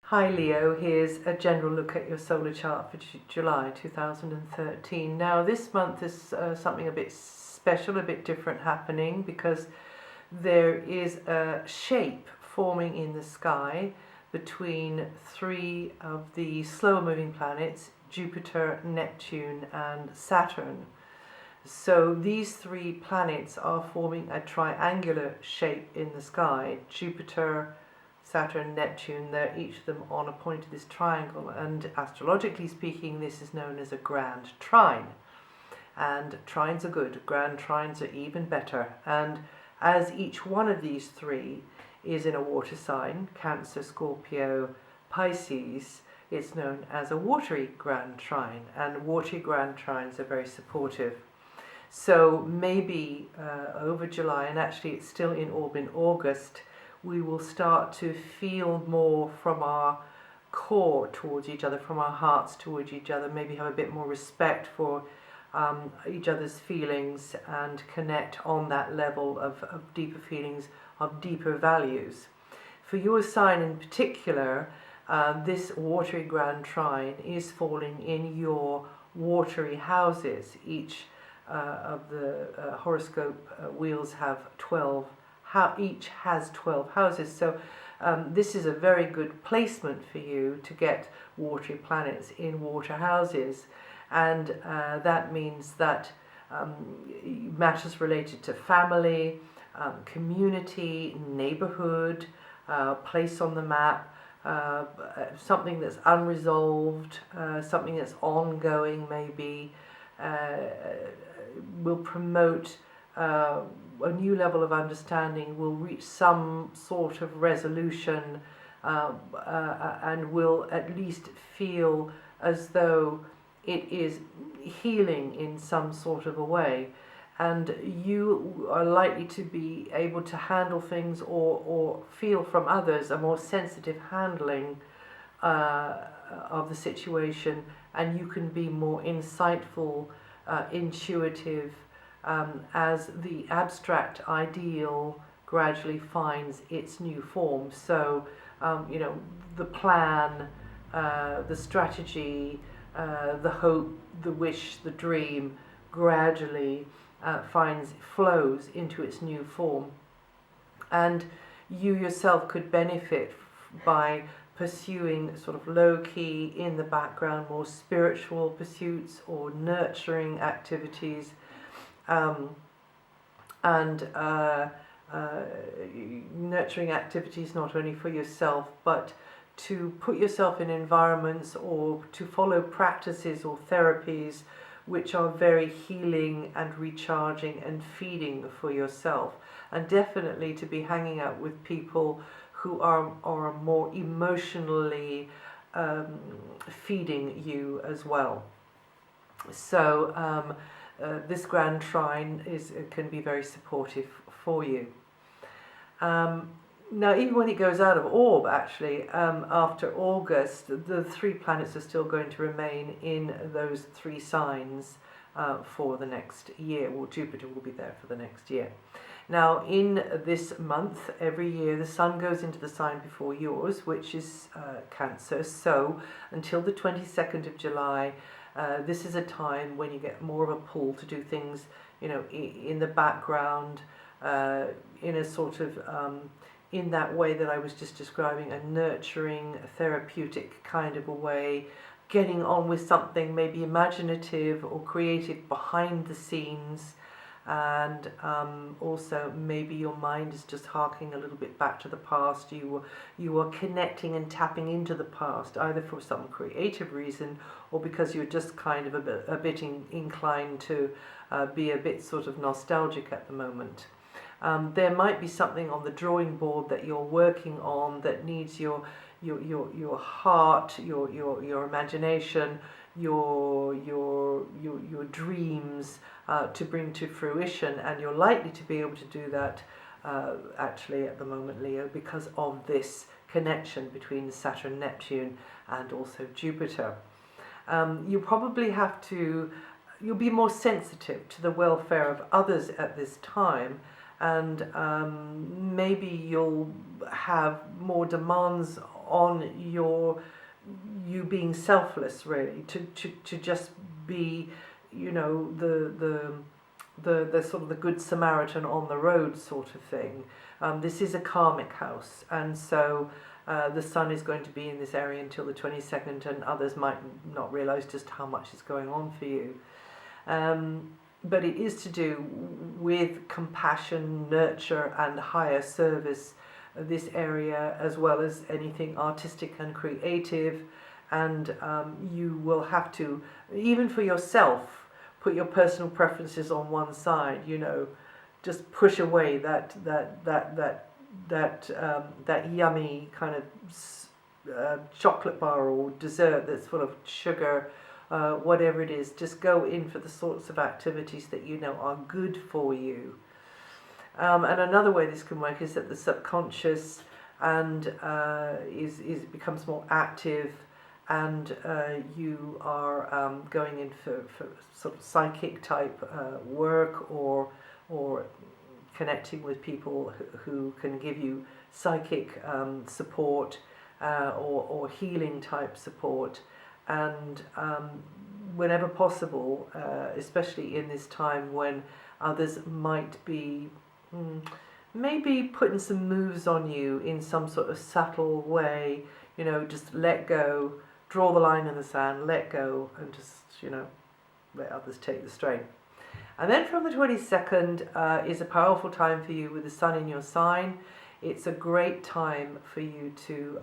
Hi Leo, here's a general look at your solar chart for July 2013. Now this month is something a bit special, a bit different happening because there is a shape forming in the sky between three of the slower moving planets, Jupiter, Neptune and Saturn. So these three planets are forming a triangular shape in the sky. Jupiter, Saturn, Neptune, they're each of them on a point of this triangle, and astrologically speaking this is known as a grand trine. And trines are good, grand trines are even better, and as each one of these three is in a water sign, Cancer, Scorpio, Pisces, it's known as a watery grand trine, and watery grand trines are very supportive. So maybe over July, and actually it's still in orb in August, we will start to feel more from our core towards each other, from our hearts towards each other, maybe have a bit more respect for each other's feelings and connect on that level of deeper feelings, of deeper values. For your sign in particular, this watery grand trine is falling in your watery houses. Each of the horoscope wheels have 12. Each has 12 houses, so this is a very good placement for you to get watery planets in water houses, and that means that matters related to family, community, neighborhood, place on the map, something that's unresolved, something that's ongoing maybe, will promote a new level of understanding, will reach some sort of resolution, and will at least feel as though it is healing in some sort of a way, and you are likely to be able to handle things or feel from others a more sensitive handling of the situation, and you can be more insightful, intuitive, as the abstract ideal gradually finds its new form. So, the plan, the strategy, the hope, the wish, the dream gradually flows into its new form. And you yourself could benefit by pursuing sort of low-key, in the background, more spiritual pursuits or nurturing activities, nurturing activities not only for yourself but to put yourself in environments or to follow practices or therapies which are very healing and recharging and feeding for yourself, and definitely to be hanging out with people who are more emotionally feeding you as well. So this grand trine can be very supportive for you. Now, even when it goes out of orb, actually, after August, the three planets are still going to remain in those three signs for the next year. Well, Jupiter will be there for the next year. Now, in this month, every year, the sun goes into the sign before yours, which is Cancer. So, until the 22nd of July, this is a time when you get more of a pull to do things, in the background, in a sort of, in that way that I was just describing, a nurturing, therapeutic kind of a way, getting on with something maybe imaginative or creative behind the scenes. And also maybe your mind is just harking a little bit back to the past. You are connecting and tapping into the past, either for some creative reason or because you're just kind of a bit inclined to be a bit sort of nostalgic at the moment. There might be something on the drawing board that you're working on that needs your heart, your imagination, your dreams to bring to fruition, and you're likely to be able to do that actually at the moment, Leo, because of this connection between Saturn, Neptune and also Jupiter. You probably you'll be more sensitive to the welfare of others at this time, and maybe you'll have more demands on you being selfless, really, to just be, you know, the sort of the good Samaritan on the road sort of thing. This is a karmic house, and so the sun is going to be in this area until the 22nd, and others might not realize just how much is going on for you. But it is to do with compassion, nurture, and higher service, this area, as well as anything artistic and creative. And you will have to, even for yourself, put your personal preferences on one side. You know, just push away that yummy kind of chocolate bar or dessert that's full of sugar. Whatever it is, just go in for the sorts of activities that you know are good for you. And another way this can work is that the subconscious and becomes more active, and you are going in for sort of psychic type work, or connecting with people who can give you psychic support, or healing type support. And whenever possible, especially in this time when others might be maybe putting some moves on you in some sort of subtle way, you know, just let go, draw the line in the sand, let go, and just, you know, let others take the strain. And then from the 22nd is a powerful time for you with the sun in your sign. It's a great time for you to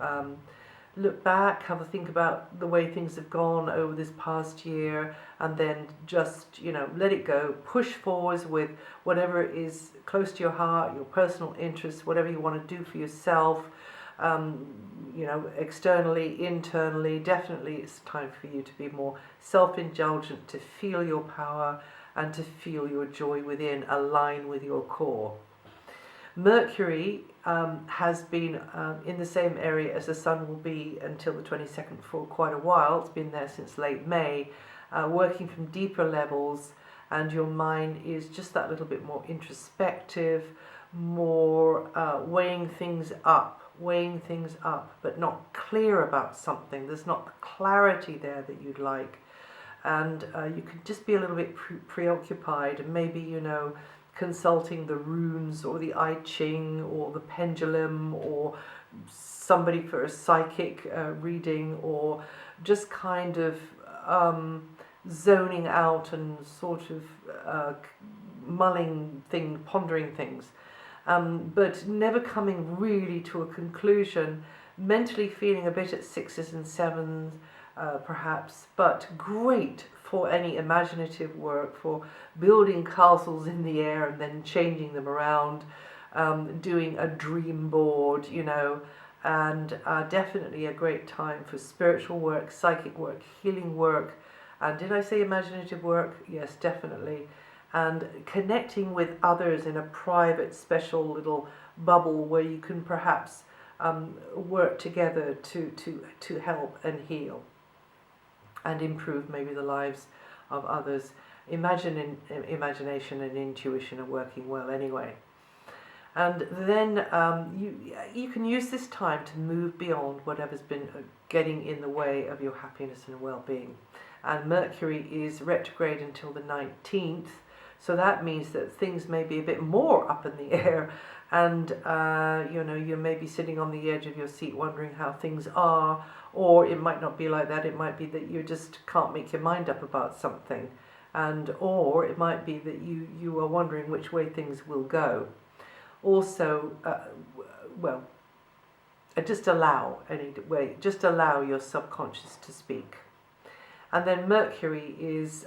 look back, have a think about the way things have gone over this past year, and then just, you know, let it go, push forwards with whatever is close to your heart, your personal interests, whatever you want to do for yourself, you know, externally, internally. Definitely it's time for you to be more self-indulgent, to feel your power and to feel your joy within, align with your core. Mercury has been in the same area as the sun will be until the 22nd for quite a while. It's been there since late May, working from deeper levels, and your mind is just that little bit more introspective, more weighing things up, but not clear about something. There's not the clarity there that you'd like, and you could just be a little bit preoccupied, and maybe, you know, consulting the runes or the I Ching or the pendulum, or somebody for a psychic reading, or just kind of zoning out and sort of pondering things, but never coming really to a conclusion, mentally feeling a bit at 6s and 7s perhaps, but great for any imaginative work, for building castles in the air and then changing them around, doing a dream board, you know, and definitely a great time for spiritual work, psychic work, healing work, and did I say imaginative work? Yes, definitely, and connecting with others in a private, special little bubble where you can perhaps work together to help and heal and improve maybe the lives of others. Imagination and intuition are working well anyway. And then you can use this time to move beyond whatever's been getting in the way of your happiness and well-being. And Mercury is retrograde until the 19th, so that means that things may be a bit more up in the air, and you know, you may be sitting on the edge of your seat wondering how things are, or it might not be like that. It might be that you just can't make your mind up about something, or it might be that you are wondering which way things will go. Also, just allow your subconscious to speak. And then Mercury is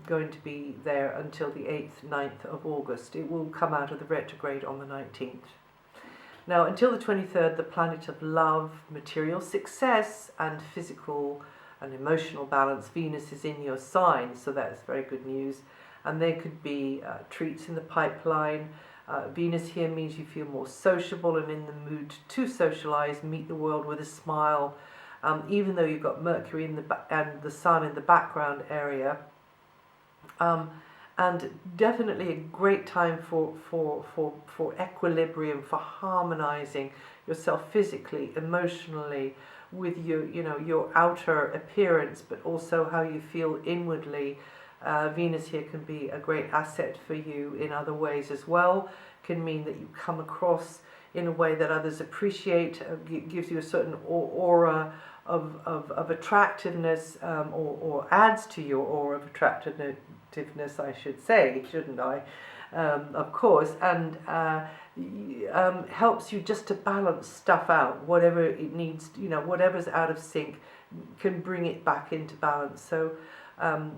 going to be there until the 8th, 9th of August. It will come out of the retrograde on the 19th. Now, until the 23rd, the planet of love, material success, and physical and emotional balance, Venus is in your sign, so that's very good news. And there could be treats in the pipeline. Venus here means you feel more sociable and in the mood to socialize, meet the world with a smile. Even though you've got Mercury and the Sun in the background area, and definitely a great time for equilibrium, for harmonizing yourself physically, emotionally, with your outer appearance, but also how you feel inwardly. Venus here can be a great asset for you in other ways as well. Can mean that you come across in a way that others appreciate, gives you a certain aura of attractiveness, or adds to your aura of attractiveness, I should say, shouldn't I? Of course, and helps you just to balance stuff out, whatever it needs, whatever's out of sync, can bring it back into balance. So,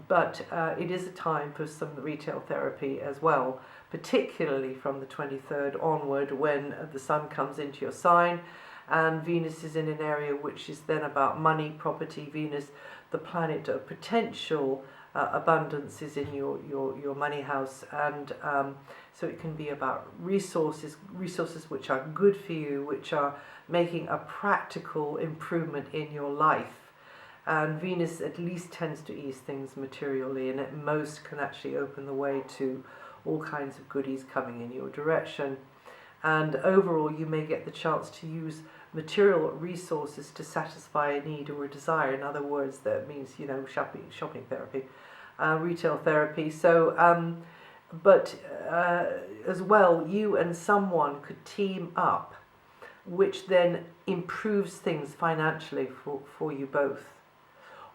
but it is a time for some retail therapy as well, particularly from the 23rd onward, when the sun comes into your sign and Venus is in an area which is then about money, property. Venus, the planet of potential abundance, is in your money house, and so it can be about resources which are good for you, which are making a practical improvement in your life. And Venus at least tends to ease things materially, and at most can actually open the way to all kinds of goodies coming in your direction. And overall, you may get the chance to use material resources to satisfy a need or a desire. In other words, that means, shopping therapy, retail therapy. So, but as well, you and someone could team up, which then improves things financially for you both.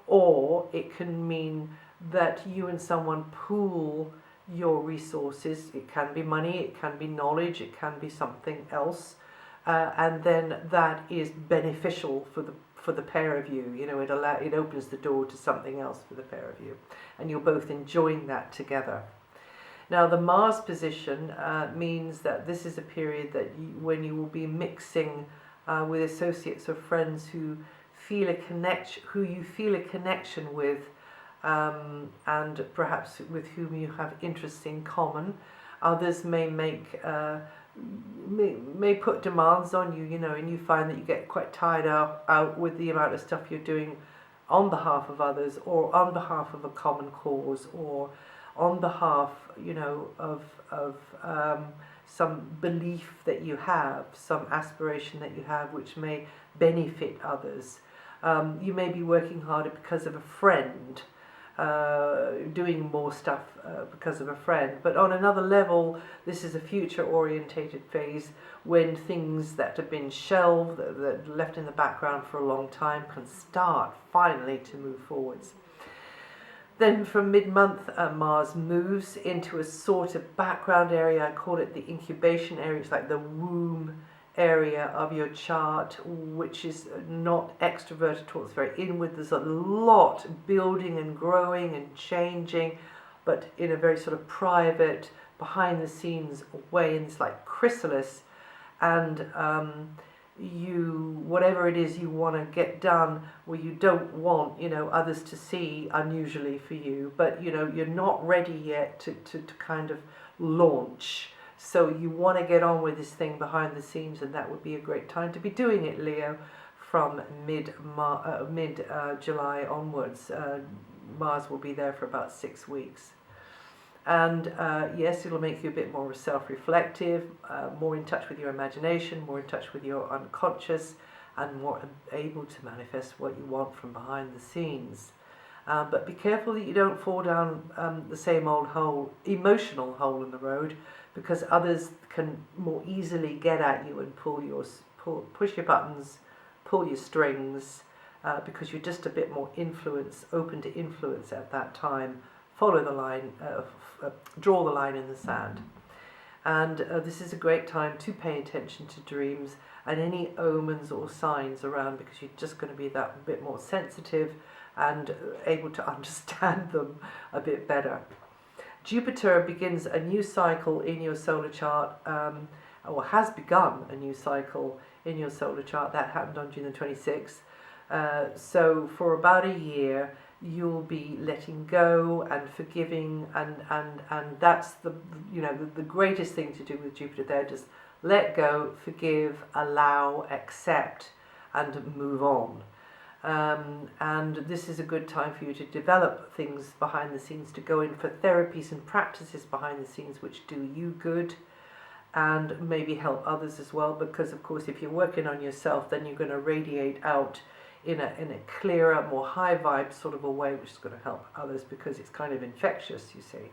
Or it can mean that you and someone pool your resources. It can be money, it can be knowledge, it can be something else, and then that is beneficial for the pair of you. It opens the door to something else for the pair of you, and you're both enjoying that together. Now, the Mars position means that this is a period when you will be mixing with associates or friends who you feel a connection with, and perhaps with whom you have interests in common. Others may may put demands on you, and you find that you get quite tired out with the amount of stuff you're doing on behalf of others, or on behalf of a common cause, or on behalf, of some belief that you have, some aspiration that you have, which may benefit others. You may be working harder because of a friend, doing more stuff because of a friend. But on another level, this is a future-orientated phase when things that have been shelved, that left in the background for a long time, can start finally to move forwards. Then from mid-month, Mars moves into a sort of background area. I call it the incubation area. It's like the womb area of your chart, which is not extroverted at all. It's very inward. There's a lot building and growing and changing, but in a very sort of private, behind the scenes way, in this like chrysalis. And whatever it is you want to get done, where you don't want others to see, unusually for you, but you're not ready yet to kind of launch. So you want to get on with this thing behind the scenes, and that would be a great time to be doing it, Leo, from mid-July onwards. Mars will be there for about 6 weeks. And yes, it'll make you a bit more self-reflective, more in touch with your imagination, more in touch with your unconscious, and more able to manifest what you want from behind the scenes. But be careful that you don't fall down the same old hole, emotional hole in the road, because others can more easily get at you and push your buttons, pull your strings, because you're just a bit more open to influence at that time. Follow the line, draw the line in the sand. And this is a great time to pay attention to dreams and any omens or signs around, because you're just going to be that bit more sensitive and able to understand them a bit better. Jupiter begins a new cycle in your solar chart, or has begun a new cycle in your solar chart. That happened on June the 26th. So for about a year, you'll be letting go and forgiving, and that's the greatest thing to do with Jupiter there. Just let go, forgive, allow, accept, and move on. And this is a good time for you to develop things behind the scenes, to go in for therapies and practices behind the scenes which do you good and maybe help others as well, because of course if you're working on yourself, then you're going to radiate out in a clearer, more high vibe sort of a way, which is going to help others because it's kind of infectious, you see.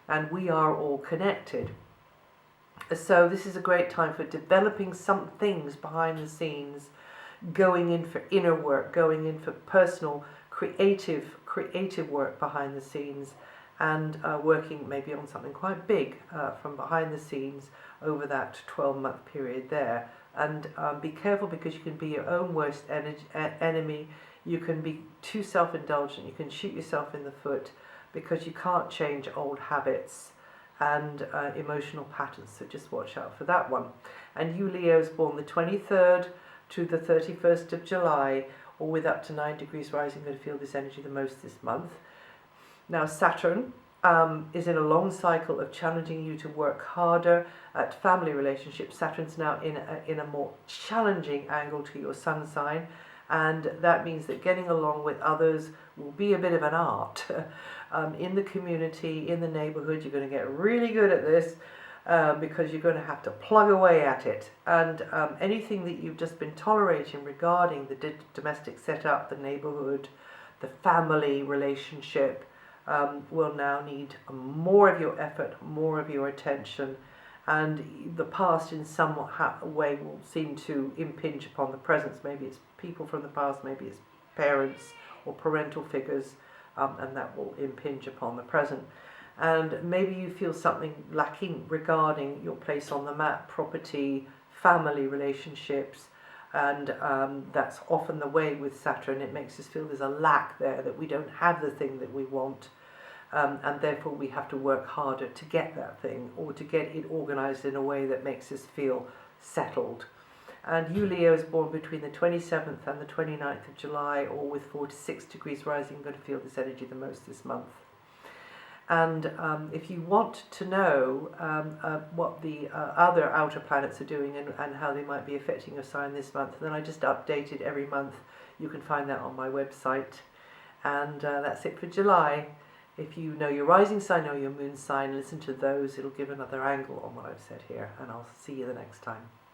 And we are all connected. So this is a great time for developing some things behind the scenes, going in for inner work, going in for personal, creative work behind the scenes, and working maybe on something quite big from behind the scenes over that 12-month period there. And be careful, because you can be your own worst enemy. You can be too self-indulgent. You can shoot yourself in the foot because you can't change old habits and emotional patterns. So just watch out for that one. And you Leos born the 23rd to the 31st of July, or with up to 9 degrees rising, going to feel this energy the most this month. Now Saturn is in a long cycle of challenging you to work harder at family relationships. Saturn's now in a more challenging angle to your sun sign, and that means that getting along with others will be a bit of an art. In the community, in the neighborhood, you're going to get really good at this because you're going to have to plug away at it. And anything that you've just been tolerating regarding the domestic setup, the neighborhood, the family relationship, will now need more of your effort, more of your attention, and the past in some way will seem to impinge upon the present. Maybe it's people from the past, maybe it's parents or parental figures, and that will impinge upon the present. And maybe you feel something lacking regarding your place on the map, property, family relationships, and that's often the way with Saturn. It makes us feel there's a lack there, that we don't have the thing that we want, and therefore we have to work harder to get that thing, or to get it organized in a way that makes us feel settled. And you Leo is born between the 27th and the 29th of July, or with 4 to 6 degrees rising, you're going to feel this energy the most this month. And if you want to know what the other outer planets are doing and how they might be affecting your sign this month, then I just update it every month. You can find that on my website. And that's it for July. If you know your rising sign or your moon sign, listen to those. It'll give another angle on what I've said here. And I'll see you the next time.